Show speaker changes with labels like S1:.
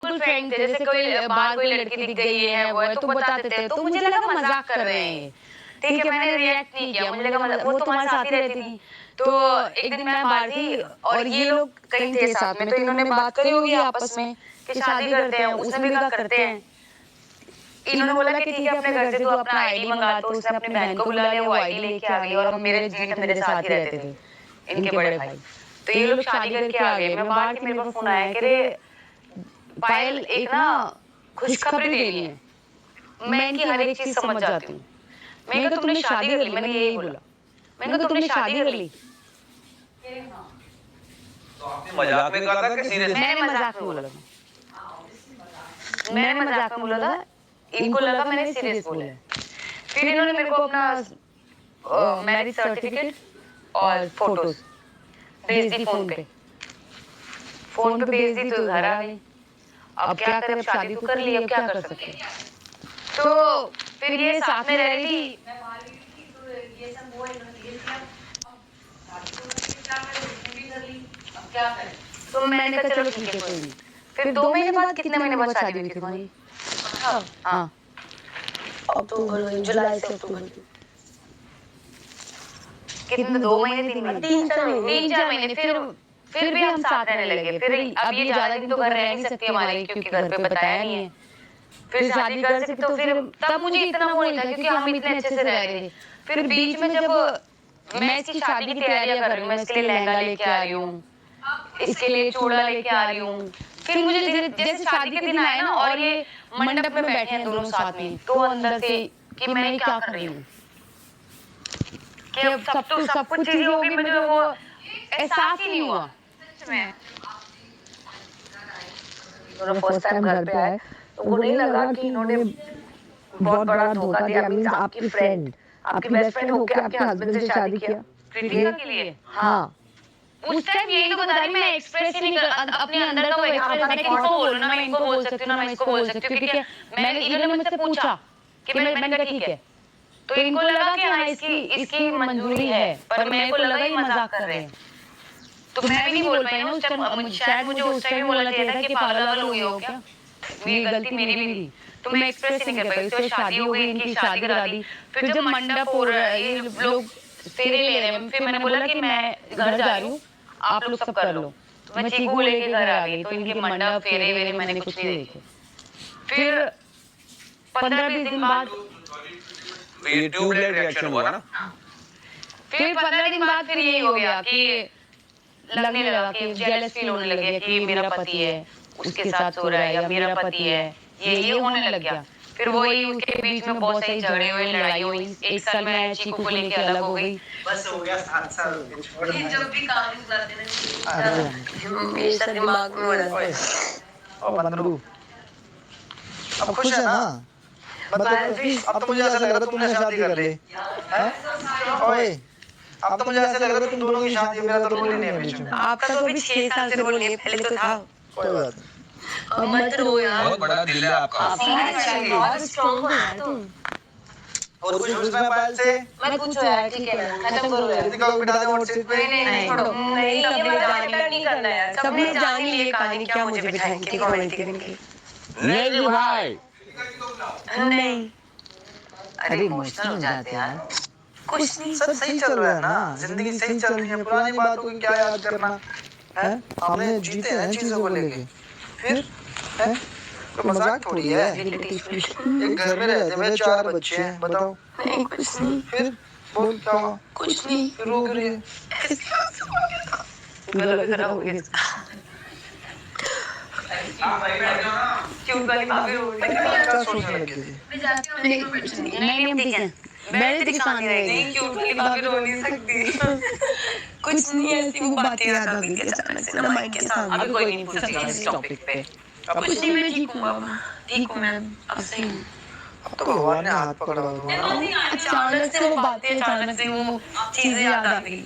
S1: बिल्कुल फ्रैंक थे, जैसे कोई बाहर कोई लड़की दिख गई है वो है तो बताते थे, तो मुझे लगा मजाक कर रहे हैं। ठीक है, मैंने रिएक्ट नहीं किया, मुझे लगा वो तो हमारे साथ ही रहती थी। तो एक दिन मैं बाहर थी और ये लोग कहीं थे साथ में, तो इन्होंने बात करी होगी आपस में कि शादी करते हैं, उसने भी कहा करते हैं। इन्होंने बोला कि ठीक है अपने घर से तू अपना आईडी मंगा, तो उसने अपनी बहन को बुला लिया, वो आईडी लेके आ गई और मेरे जेठ मेरे साथ ही रहते थे, इनके बड़े भाई। तो ये लोग शादी करके आ गए, मैं बाहर थी, मेरे पास फोन आया कि रे पायल एक ना खुशखबरी देनी है, मैं इनकी हर एक चीज समझ जाती हूँ। मैंने कहा तुमने शादी कर ली, मैंने यही बोला, मैंने कहा तुमने शादी कर ली।
S2: तो आपने मजाक में कहा था कि सीरियस?
S1: मैंने मजाक में बोला था, मैंने मजाक में बोला था, इनको लगा मैंने सीरियस बोला है। फिर इन्होंने मेरे को अपना मैरिज सर्टिफिकेट और फोटोज भेज दी फोन पे भेज दी, तो घर आ गई। अब क्या करें, अब शादी तो कर ली, अब क्या कर सकते हैं। तो फिर ये साथ में रह रही थी, मैं बाहर गई थी, तो ये सब वो इन्होंने ये किया, शादी तो क्या करें, उसने भी कर ली, अब क्या करें। तो मैंने कहा चलो ठीक है कोई नहीं। फिर 2 महीने बाद, कितने महीने बाद शादी हुई थी तुम्हारी? हाँ, अक्टूबर, जुलाई से अक्टूबर। कितने, 2 महीने 3 महीने, 3-4 महीने। फिर भी हम साथ रहने लगे। फिर अब ये ज्यादा दिन तो घर रह नहीं सकती हमारे, क्योंकि घर पे बताया नहीं है। फिर शादी कर सकते, तो फिर तब मुझे इतना वो नहीं था, क्योंकि हम इतने अच्छे से रह रहे थे। फिर बीच में जब मैं इसकी शादी की तैयारियां कर रही हूँ, मैं इसके लिए लहंगा लेके आ रही हूँ, इसके लिए चूड़ा लेके आ रही हूँ, फिर मुझे जैसे शादी के दिन आए ना और ये मंडप में बैठे हैं दोनों साथ में, तो अंदर से कि मैं क्या कर रही हूँ, कि अब सब कुछ चीजें होगी, मुझे वो एहसास ही नहीं हुआ।
S3: फर्स्ट टाइम घर पे आए तो उनको नहीं लगा कि इन्होंने बहुत बड़ा धोखा दिया। मींस आपकी फ्रेंड, आपकी बेस्ट फ्रेंड होके आपके हस्बैंड से शादी किया
S1: कृतिका के लिए।
S3: हाँ,
S1: उस टाइम यही तो बता रही, मैं एक्सप्रेस ही नहीं कर अपने अंदर का वो एक्सप्रेस, मैं किसको बोलूं ना, मैं इनको बोल सकती हूँ ना, मैं इसको बोल सकती हूँ, क्योंकि मैंने इन्होंने मुझसे पूछा कि मैंने कहा ठीक है, तो इनको लगा कि हाँ इसकी मंजूरी है, पर मेरे को लगा ये मजाक कर रहे हैं, तो मैं भी नहीं बोल पाई ना उस टाइम। शायद मुझे उस टाइम भी बोलना चाहिए था कि पागल वागल हुई हो क्या, मेरी गलती मेरी भी थी, तो मैं एक्सप्रेस ही नहीं कर पाई। तो शादी हो गई, इनकी शादी करा दी। फिर जब मंडप हो रहा है, ये लोग फेरे ले रहे हैं, फिर मैंने बोला कि मैं घर जा रही हूँ, आप लोग सब कर लो। तो मैं चीकू लेके घर आ गई, तो इनके मंडप फेरे वेरे मैंने कुछ नहीं देखे। फिर 15-20 दिन बाद,
S2: ये ट्यूबलाइट रिएक्शन हुआ ना?
S1: फिर 15 दिन बाद फिर यही हो गया कि लगने लगा कि जेलस फील होने लगे कि मेरा पति है, उसके साथ सो रहा है, या मेरा पति है, ये होने लग गया। फिर वही उसके बीच में बहुत सारी झगड़े हुए, लड़ाई हुई। 1 साल मैं चीकू को लेके अलग हो गई।
S4: बस हो गया 7 साल हो गए, छोड़ दे।
S1: जब भी कहानी सुनाते
S3: अरे
S1: हमेशा दिमाग में रहता है।
S4: ओ बंदरू, अब खुश है ना? मतलब अब तो मुझे ऐसा लग रहा है तुमने शादी कर ली हैं? ओए, अब तो मुझे ऐसा लग रहा है तुम दोनों की शादी, मेरा तो रोल ही नहीं है बीच में।
S1: आपका तो अभी 6 साल से रोल नहीं है, पहले तो था।
S4: कोई बात नहीं।
S1: अब मत रो यार।
S2: बहुत बड़ा दिल है आपका।
S1: बहुत स्ट्रांग हो यार तुम।
S4: और कुछ उसमें पाल से
S1: मत पूछो यार, ठीक है ना, खत्म करो यार।
S4: कृतिका को बिठा दे व्हाट्सएप पे।
S1: नहीं छोड़ो, नहीं सबने जान नहीं करना है, सबने जान ही लिए कहानी, क्या मुझे बिठाएंगे कमेंट के।
S2: नहीं भाई,
S1: नहीं,
S4: अरे इमोशनल हो जाते यार।
S1: कुछ नहीं।
S4: सब सही चल रहा है ना, जिंदगी सही चल रही है, पुरानी बातों की क्या याद करना है? हमने जीते हैं चीजों को लेके। फिर है कोई मजाक थोड़ी है। एक घर में रहते हुए 4 बच्चे हैं, बताओ।
S1: नहीं कुछ नहीं।
S4: फिर बोल क्या हुआ?
S1: कुछ नहीं।
S4: फिर रो क्यों रही है?
S1: गला भी खराब हो गया। क्यों गली भाभी रो रही है?
S4: क्या सोचने लगी थी?
S1: नहीं कुछ नहीं। नहीं ठीक है, मैंने तेरी कहानी रहेगी। क्यों गली भाभी रो नहीं सकती? कुछ नहीं, ऐसी वो बातें याद आ गई अचानक से ना माइक के सामने। अभी कोई नहीं पूछ सकता इस टॉपिक पे। कुछ नहीं, मैं ठीक हूँ, ठीक हूँ मैं, अब सही हूँ।
S4: अब तो भगवान ने हाथ पकड़ा होगा।
S1: अचानक से वो बातें, अचानक से वो चीजें याद आ गई।